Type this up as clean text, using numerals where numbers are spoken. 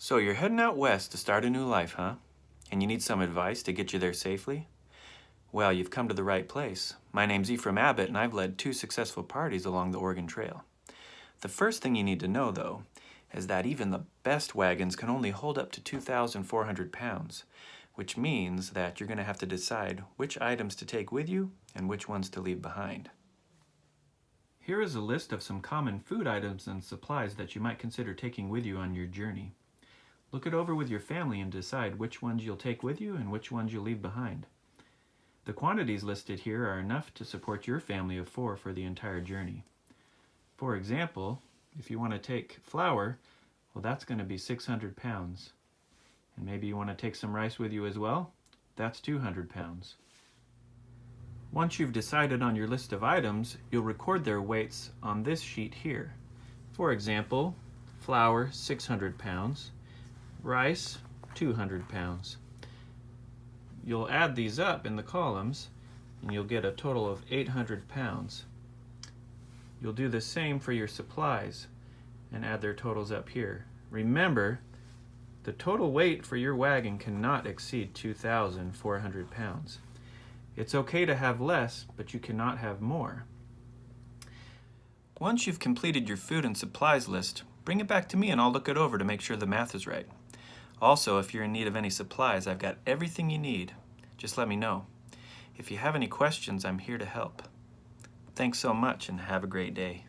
So you're heading out west to start a new life, huh? And you need some advice to get you there safely? Well, you've come to the right place. My name's Ephraim Abbott, and I've led 2 successful parties along the Oregon Trail. The first thing you need to know, though, is that even the best wagons can only hold up to 2,400 pounds, which means that you're going to have to decide which items to take with you and which ones to leave behind. Here is a list of some common food items and supplies that you might consider taking with you on your journey. Look it over with your family and decide which ones you'll take with you and which ones you'll leave behind. The quantities listed here are enough to support your family of 4 for the entire journey. For example, if you want to take flour, well, that's going to be 600 pounds. And maybe you want to take some rice with you as well? That's 200 pounds. Once you've decided on your list of items, you'll record their weights on this sheet here. For example, flour, 600 pounds, rice, 200 pounds. You'll add these up in the columns and you'll get a total of 800 pounds. You'll do the same for your supplies and add their totals up here. Remember, the total weight for your wagon cannot exceed 2,400 pounds. It's okay to have less, but you cannot have more. Once you've completed your food and supplies list, bring it back to me and I'll look it over to make sure the math is right. Also, if you're in need of any supplies, I've got everything you need. Just let me know. If you have any questions, I'm here to help. Thanks so much and have a great day.